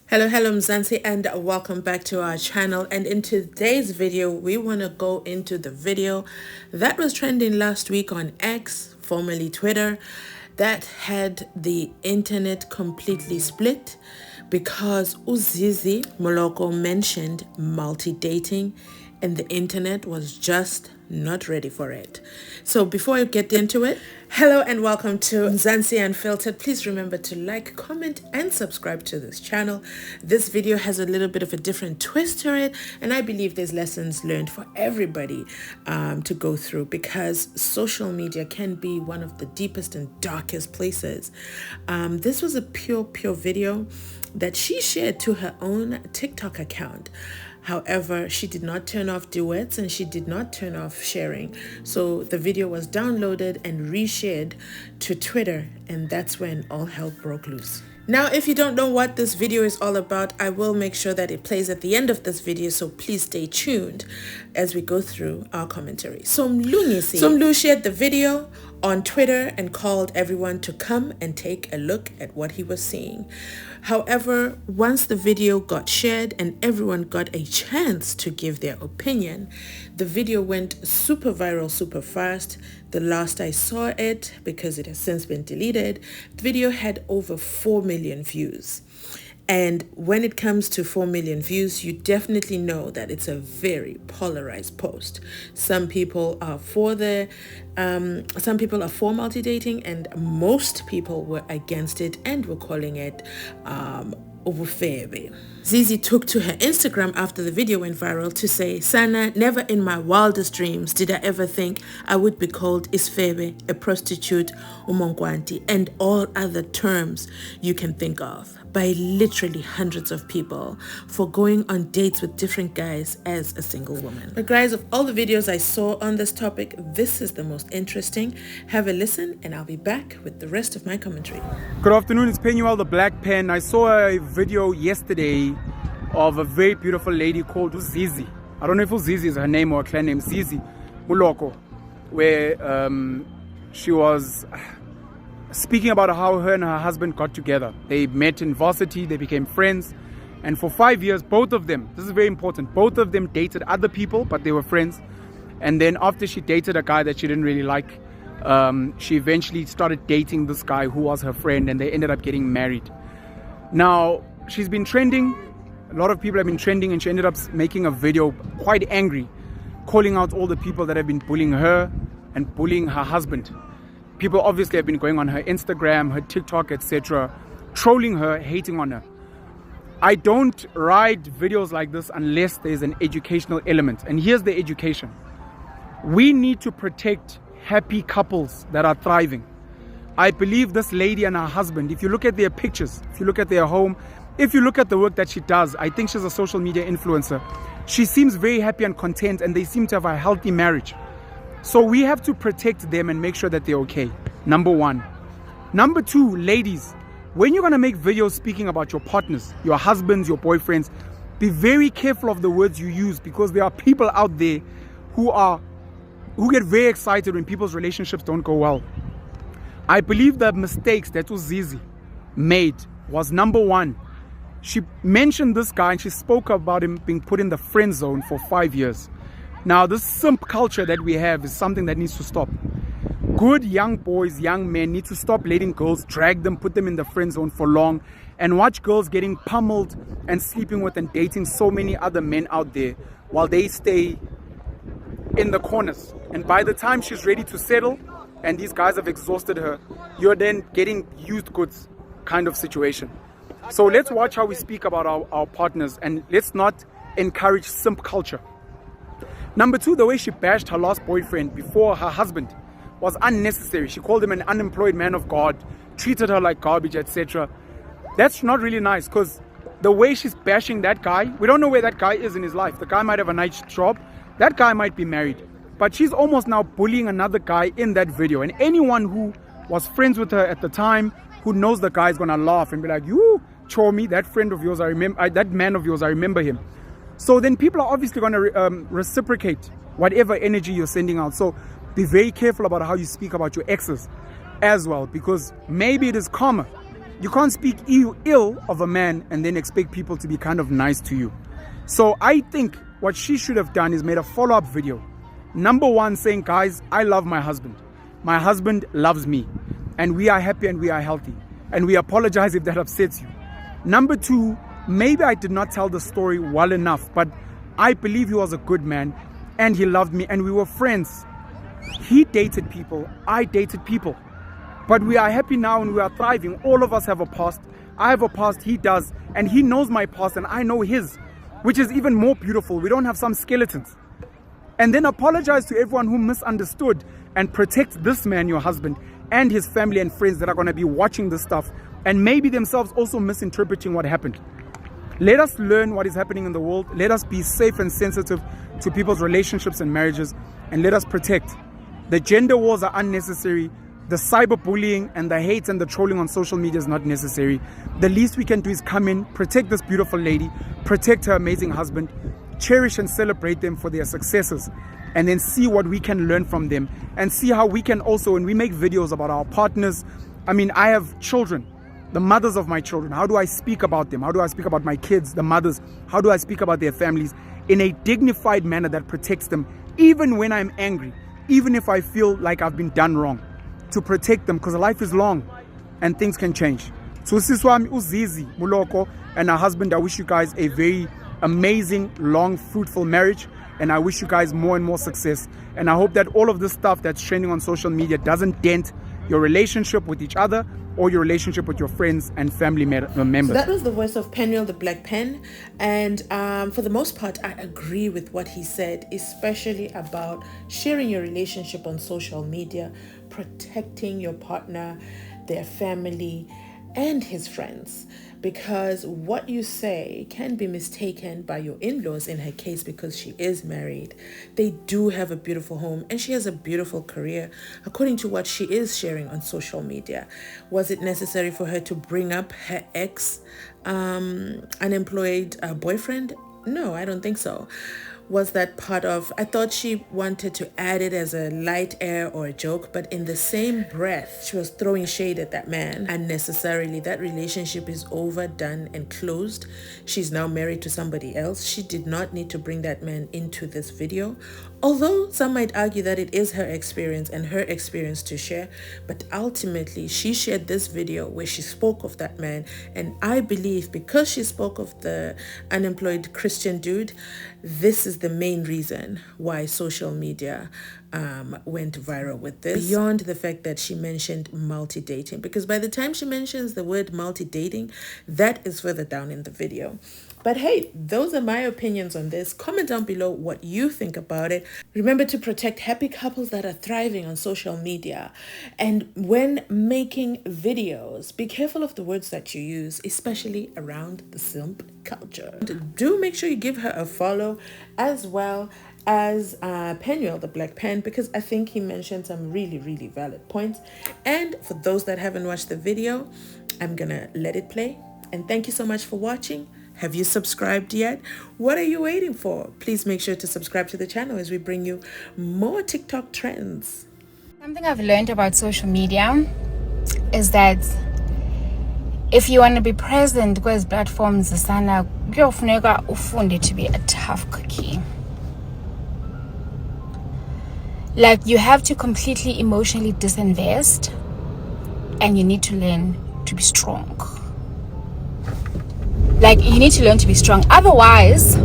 Hello, Mzansi, and welcome back to our channel. And in today's video, we want to go into the video that was trending last week on X, formerly Twitter, that had the internet completely split because Zizi Moloko mentioned multi-dating and the internet was just not ready for it. So before I get into it, hello and welcome to Mzansi Unfiltered. Please remember to like, comment, and subscribe to this channel. This video has a little bit of a different twist to it, and I believe there's lessons learned for everybody to go through, because social media can be one of the deepest and darkest places. This was a pure video that she shared to her own TikTok account. However, she did not turn off duets and she did not turn off sharing. So the video was downloaded and reshared to Twitter, and that's when all hell broke loose. Now, if you don't know what this video is all about, I will make sure that it plays at the end of this video, so please stay tuned as we go through our commentary. Somlu shared the video on Twitter and called everyone to come and take a look at what he was seeing. However, once the video got shared and everyone got a chance to give their opinion, the video went super viral super fast. The last I saw it, because it has since been deleted, the video had over 4 million views. And when it comes to 4 million views, you definitely know that it's a very polarized post. Some people are for multi-dating, and most people were against it and were calling it overfebe. Zizi took to her Instagram after the video went viral to say, "Sana, never in my wildest dreams did I ever think I would be called isfebe, a prostitute, umongwanti, and all other terms you can think of, by literally hundreds of people for going on dates with different guys as a single woman." But guys, of all the videos I saw on this topic, this is the most interesting. Have a listen and I'll be back with the rest of my commentary. Good afternoon, it's Penuel the Black Pen. I saw a video yesterday of a very beautiful lady called Zizi. I don't know if Zizi is her name or her clan name, Zizi Moloko, where she was speaking about how her and her husband got together. They met in varsity, they became friends, and for 5 years, both of them, this is very important, both of them dated other people, but they were friends. And then after she dated a guy that she didn't really like, she eventually started dating this guy who was her friend, and they ended up getting married. Now, she's been trending, a lot of people have been trending, and she ended up making a video quite angry, calling out all the people that have been bullying her and bullying her husband. People obviously have been going on her Instagram, her TikTok, etc., trolling her, hating on her. I don't write videos like this unless there's an educational element. And here's the education. We need to protect happy couples that are thriving. I believe this lady and her husband, if you look at their pictures, if you look at their home, if you look at the work that she does, I think she's a social media influencer. She seems very happy and content, and they seem to have a healthy marriage. So we have to protect them and make sure that they're okay. Number one. Number two, ladies, when you're going to make videos speaking about your partners, your husbands, your boyfriends, be very careful of the words you use, because there are people out there who get very excited when people's relationships don't go well. I believe the mistakes that Zizi made was, number one, she mentioned this guy and she spoke about him being put in the friend zone for 5 years. Now, this simp culture that we have is something that needs to stop. Good young boys, young men need to stop letting girls drag them, put them in the friend zone for long, and watch girls getting pummeled and sleeping with and dating so many other men out there while they stay in the corners. And by the time she's ready to settle and these guys have exhausted her, you're then getting used goods kind of situation. So let's watch how we speak about our partners, and let's not encourage simp culture. Number two, the way she bashed her last boyfriend before her husband was unnecessary. She called him an unemployed man of God, treated her like garbage, etc. That's not really nice, because the way she's bashing that guy, we don't know where that guy is in his life. The guy might have a nice job. That guy might be married. But she's almost now bullying another guy in that video. And anyone who was friends with her at the time, who knows the guy, is going to laugh and be like, "You, Chomi, that friend of yours, I remember, that man of yours, I remember him." So then people are obviously going to reciprocate whatever energy you're sending out. So be very careful about how you speak about your exes as well, because maybe it is karma You can't speak ill of a man and then expect people to be kind of nice to you. So I think what she should have done is made a follow-up video. Number one, saying, guys, I love my husband. My husband loves me. And we are happy and we are healthy. And we apologize if that upsets you. Number two, maybe I did not tell the story well enough, but I believe he was a good man and he loved me and we were friends. He dated people, I dated people. But we are happy now and we are thriving. All of us have a past. I have a past, he does. And he knows my past and I know his, which is even more beautiful. We don't have some skeletons. And then apologize to everyone who misunderstood and protect this man, your husband, and his family and friends that are going to be watching this stuff and maybe themselves also misinterpreting what happened. Let us learn what is happening in the world. Let us be safe and sensitive to people's relationships and marriages, and let us protect. The gender wars are unnecessary. The cyberbullying and the hate and the trolling on social media is not necessary. The least we can do is come in, protect this beautiful lady, protect her amazing husband, cherish and celebrate them for their successes, and then see what we can learn from them and see how we can also, when we make videos about our partners, I mean, I have children, the mothers of my children. How do I speak about them? How do I speak about my kids, the mothers? How do I speak about their families in a dignified manner that protects them, even when I'm angry, even if I feel like I've been done wrong, to protect them, because life is long and things can change. So Siswami Zizi, Moloko, and her husband, I wish you guys a very amazing, long, fruitful marriage, and I wish you guys more and more success. And I hope that all of this stuff that's trending on social media doesn't dent your relationship with each other or your relationship with your friends and family members. So that was the voice of Penuel the Black Pen, and for the most part I agree with what he said, especially about sharing your relationship on social media, protecting your partner, their family, and his friends, because what you say can be mistaken by your in-laws in her case, because she is married. They do have a beautiful home and she has a beautiful career according to what she is sharing on social media. Was it necessary for her to bring up her ex unemployed boyfriend? No, I don't think so. Was that part of, I thought she wanted to add it as a light air or a joke, but in the same breath she was throwing shade at that man unnecessarily. That relationship is over, done, and closed. She's now married to somebody else. She did not need to bring that man into this video, although some might argue that it is her experience and her experience to share. But ultimately she shared this video where she spoke of that man, and I believe because she spoke of the unemployed Christian dude, this is the main reason why social media went viral with this, beyond the fact that she mentioned multi-dating, because by the time she mentions the word multi-dating, that is further down in the video. But hey, those are my opinions on this. Comment down below what you think about it. Remember to protect happy couples that are thriving on social media. And when making videos, be careful of the words that you use, especially around the simp culture. Do make sure you give her a follow, as well as Penuel the Black Pen, because I think he mentioned some really, really valid points. And for those that haven't watched the video, I'm gonna let it play. And thank you so much for watching. Have you subscribed yet? What are you waiting for? Please make sure to subscribe to the channel as we bring you more TikTok trends. Something I've learned about social media is that if you want to be present with platforms, kuyofuneka ufunde to be a tough cookie. Like, you have to completely emotionally disinvest, and you need to learn to be strong. Like, you need to learn to be strong. Otherwise,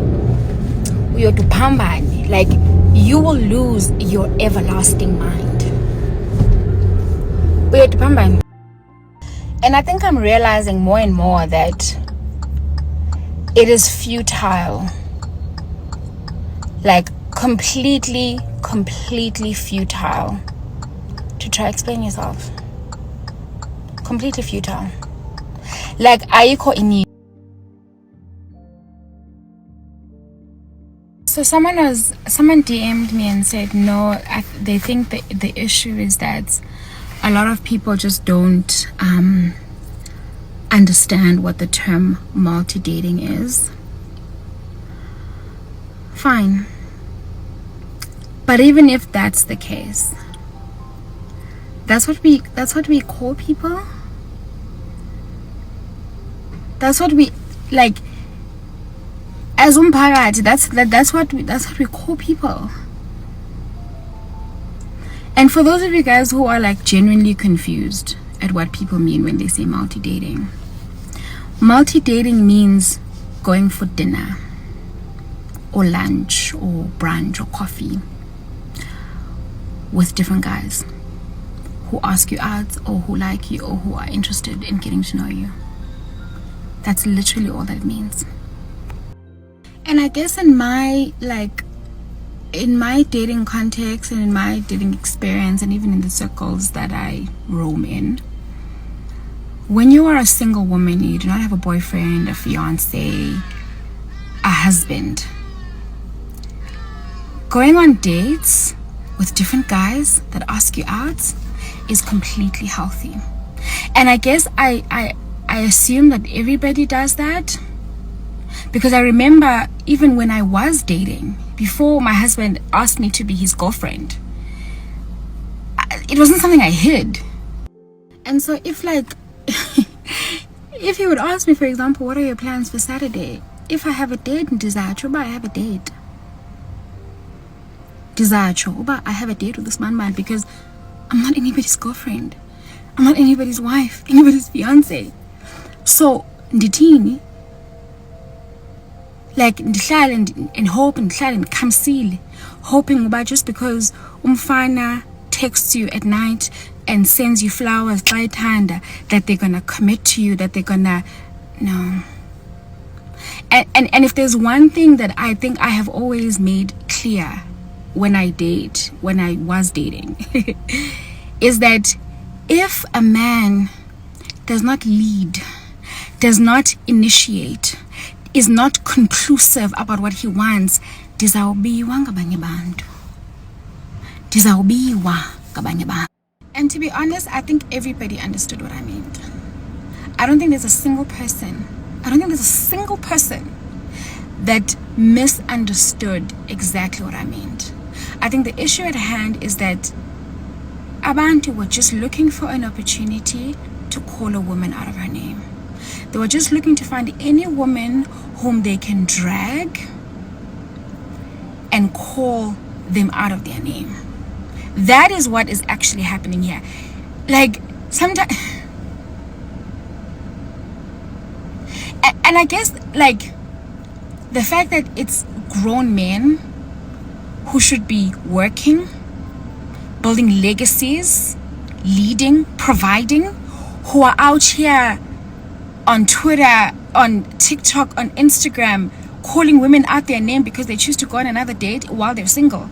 you're to pambani. Like, you will lose your everlasting mind. You're to pambani. And I think I'm realizing more and more that it is futile. Like, completely futile to try explain yourself. Completely futile. Like, ayikho ini. So someone DM'd me and said, no, they think that the issue is that a lot of people just don't understand what the term multi-dating is. Fine. But even if that's the case, that's what we call people. That's what we like as umphakathi. That's what we call people. And for those of you guys who are like genuinely confused at what people mean when they say multi-dating means going for dinner or lunch or brunch or coffee with different guys who ask you out or who like you or who are interested in getting to know you. That's literally all that it means. And I guess in my dating context and in my dating experience and even in the circles that I roam in, when you are a single woman, you do not have a boyfriend, a fiance, a husband, going on dates with different guys that ask you out is completely healthy. And I guess I assume that everybody does that, because I remember even when I was dating, before my husband asked me to be his girlfriend, it wasn't something I hid. And so if if he would ask me, for example, what are your plans for Saturday? If I have a date in Dizacho, I have a date. Dizacho, I have a date with this man because I'm not anybody's girlfriend. I'm not anybody's wife, anybody's fiance. So, ndithini? Like, ndihlale and hope and ndihlale ndikhamsile, hoping about just because umfana texts you at night and sends you flowers xa ethanda, that they're gonna commit to you, that they're gonna, no. And if there's one thing that I think I have always made clear when I was dating, is that if a man does not lead, does not initiate, is not conclusive about what he wants, dizawubiwa ngabanye bantu. Dizawubiwa ngabanye bantu. And to be honest, I think everybody understood what I meant. I don't think there's a single person that misunderstood exactly what I meant. I think the issue at hand is that abantu were just looking for an opportunity to call a woman out of her name. They were just looking to find any woman whom they can drag and call them out of their name. That is what is actually happening here. Like, sometimes, and I guess, like, the fact that it's grown men who should be working, building legacies, leading, providing, who are out here on Twitter, on TikTok, on Instagram, calling women out their name because they choose to go on another date while they're single.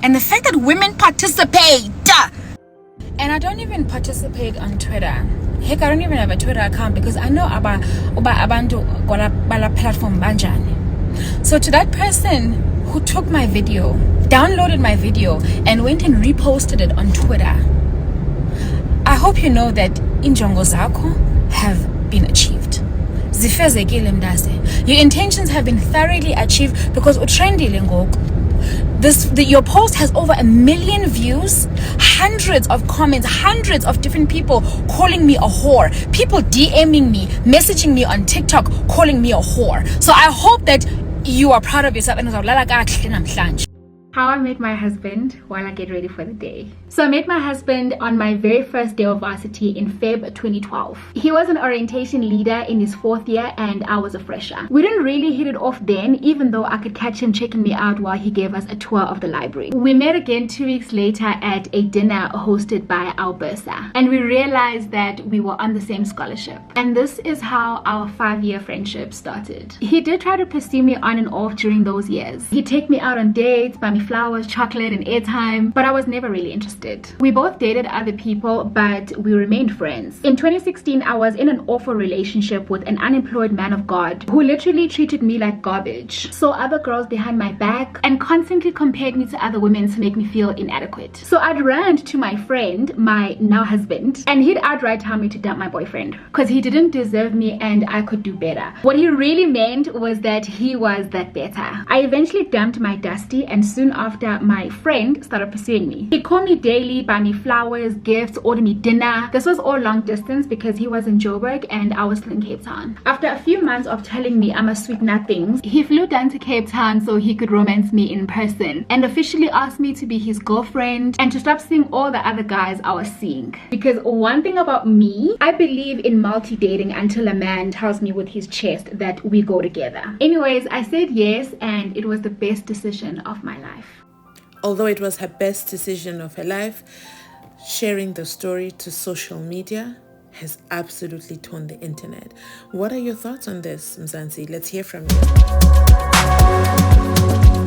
And the fact that women participate. And I don't even participate on Twitter. Heck, I don't even have a Twitter account because I know about abantu bala platform banjani. So to that person who took my video, downloaded my video, and went and reposted it on Twitter, I hope you know that injongo zako have been achieved. Zifezekile mdaze. Your intentions have been thoroughly achieved because utrendile ngoku. Your post has over 1 million views, hundreds of comments, hundreds of different people calling me a whore, people DMing me, messaging me on TikTok, calling me a whore. So I hope that you are proud of yourself. And how I met my husband while I get ready for the day. So I met my husband on my very first day of varsity in Feb 2012. He was an orientation leader in his 4th year and I was a fresher. We didn't really hit it off then, even though I could catch him checking me out while he gave us a tour of the library. We met again 2 weeks later at a dinner hosted by our bursar, and we realized that we were on the same scholarship. And this is how our 5-year friendship started. He did try to pursue me on and off during those years. He'd take me out on dates, buy me flowers, chocolate, and airtime, but I was never really interested. We both dated other people, but we remained friends. In 2016, I was in an awful relationship with an unemployed man of God who literally treated me like garbage, saw other girls behind my back, and constantly compared me to other women to make me feel inadequate. So I'd rant to my friend, my now husband, and he'd outright tell me to dump my boyfriend because he didn't deserve me and I could do better. What he really meant was that he was that better. I eventually dumped my dusty, and soon soon after my friend started pursuing me. He'd call me daily, buy me flowers, gifts, order me dinner. This was all long distance because he was in Joburg and I was still in Cape Town. After a few months of telling me I'm a sweet nothing, he flew down to Cape Town so he could romance me in person and officially asked me to be his girlfriend and to stop seeing all the other guys I was seeing. Because one thing about me, I believe in multi-dating until a man tells me with his chest that we go together. Anyways, I said yes, and it was the best decision of my life. Although it was her best decision of her life, sharing the story to social media has absolutely torn the internet. What are your thoughts on this, Mzansi? Let's hear from you.